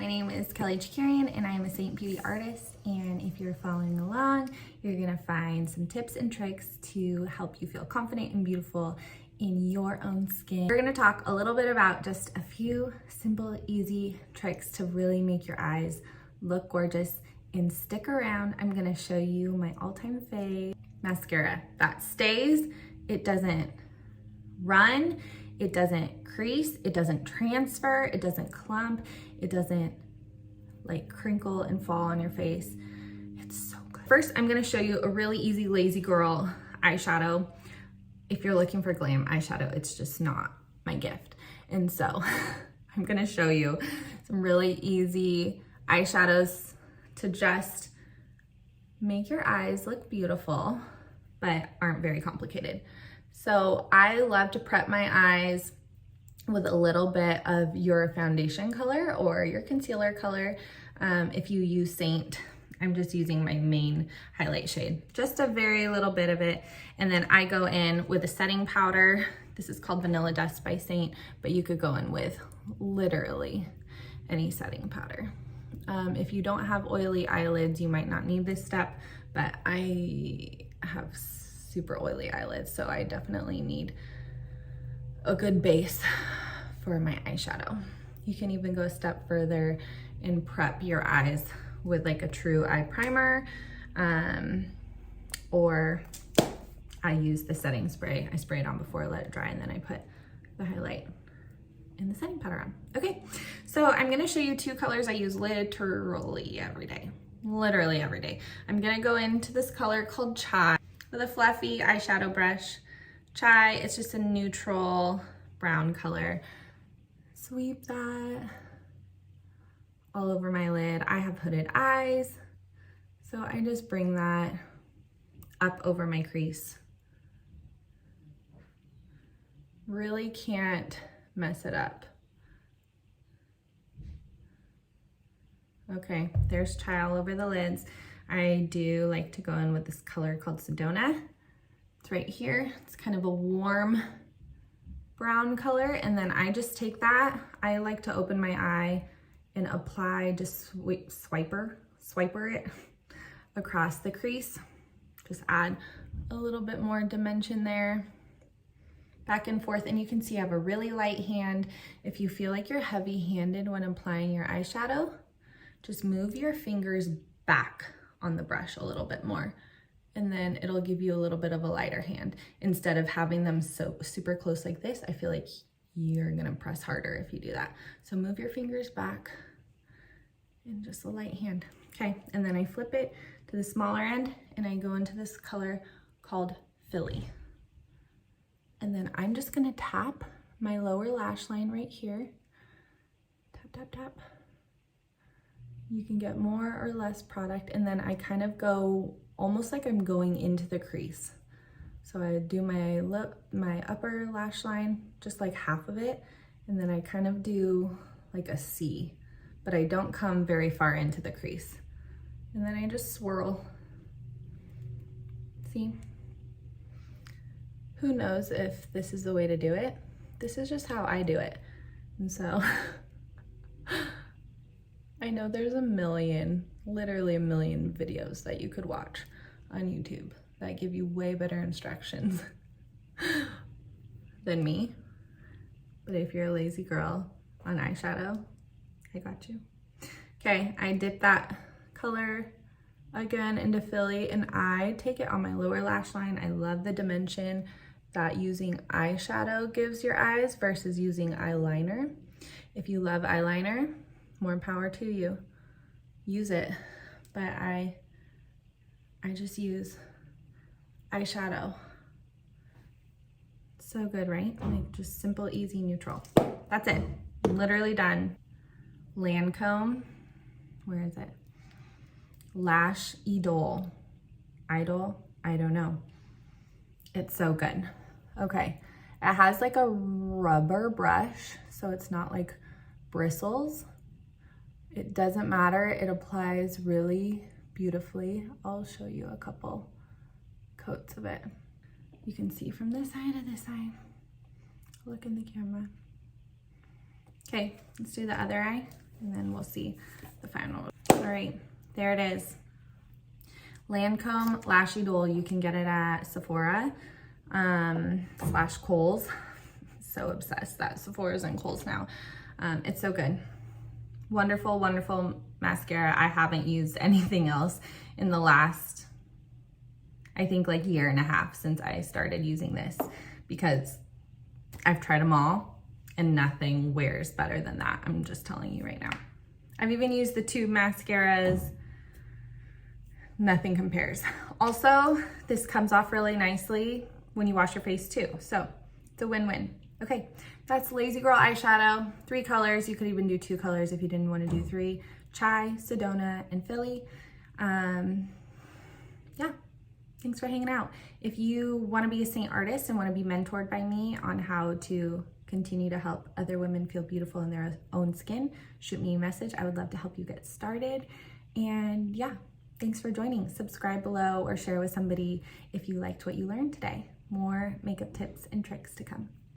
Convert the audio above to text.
my name is Kelly Chikarian and I am a Saint Beauty artist, and if you're following along, you're gonna find some tips and tricks to help you feel confident and beautiful in your own skin. We're gonna talk a little bit about just a few simple, easy tricks to really make your eyes look gorgeous, and stick around. I'm gonna show you my all-time fave mascara that stays. It doesn't run, it doesn't crease, it doesn't transfer, it doesn't clump, it doesn't like crinkle and fall on your face. It's so good. First, I'm gonna show you a really easy lazy girl eyeshadow. If you're looking for glam eyeshadow, it's just not my gift. And so I'm gonna show you some really easy eyeshadows to just make your eyes look beautiful, but aren't very complicated. So I love to prep my eyes with a little bit of your foundation color or your concealer color. If you use Saint, I'm just using my main highlight shade, just a very little bit of it. And then I go in with a setting powder. This is called Vanilla Dust by Saint, but you could go in with literally any setting powder. If you don't have oily eyelids, you might not need this step, but I have super oily eyelids, so I definitely need a good base for my eyeshadow. You can even go a step further and prep your eyes with like a true eye primer, or I use the setting spray. I spray it on before I let it dry, and then I put the highlight and the setting powder on. Okay, so I'm gonna show you two colors I use literally every day. Literally every day. I'm gonna go into this color called Chai with a fluffy eyeshadow brush. Chai, it's just a neutral brown color. Sweep that all over my lid. I have hooded eyes, so I just bring that up over my crease. Really can't mess it up. Okay, there's Chai all over the lids. I do like to go in with this color called Sedona. It's right here. It's kind of a warm brown color, and then I just take that. I like to open my eye and apply, just swiper it across the crease. Just add a little bit more dimension there. Back and forth, and you can see I have a really light hand. If you feel like you're heavy-handed when applying your eyeshadow, just move your fingers back on the brush a little bit more, and then it'll give you a little bit of a lighter hand. Instead of having them so super close like this, I feel like you're gonna press harder if you do that. So move your fingers back and just a light hand. Okay, and then I flip it to the smaller end and I go into this color called Philly. And then I'm just gonna tap my lower lash line right here. Tap, tap, tap. You can get more or less product, and then I kind of go almost like I'm going into the crease. So I do my upper lash line, just like half of it, and then I kind of do like a C, but I don't come very far into the crease. And then I just swirl. See? Who knows if this is the way to do it? This is just how I do it. And so I know there's literally a million videos that you could watch on YouTube that give you way better instructions than me. But if you're a lazy girl on eyeshadow, I got you. Okay, I dip that color again into Philly, and I take it on my lower lash line. I love the dimension that using eyeshadow gives your eyes versus using eyeliner. If you love eyeliner, more power to you. Use it. But I just use eyeshadow. So good, right? Like just simple, easy, neutral. That's it. I'm literally done. Lancome. Where is it? Lash Idol. Idol? I don't know. It's so good. Okay. It has like a rubber brush, so it's not like bristles. It doesn't matter. It applies really beautifully. I'll show you a couple coats of it. You can see from this side to this side. Look in the camera. Okay, let's do the other eye. and then we'll see the final. All right, there it is. Lancome Lashy Dole. You can get it at Sephora / Kohl's. So obsessed that Sephora's and Kohl's now. It's so good. Wonderful, wonderful mascara. I haven't used anything else in the last, I think, like year and a half since I started using this, because I've tried them all and nothing wears better than that. I'm just telling you right now. I've even used the tube mascaras. Nothing compares. Also, this comes off really nicely when you wash your face too. So it's a win-win. Okay, that's Lazy Girl Eyeshadow. 3 colors. You could even do 2 colors if you didn't want to do 3. Chai, Sedona, and Philly. Yeah, thanks for hanging out. If you want to be a Saint artist and want to be mentored by me on how to continue to help other women feel beautiful in their own skin, shoot me a message. I would love to help you get started. And yeah, thanks for joining. Subscribe below or share with somebody if you liked what you learned today. More makeup tips and tricks to come.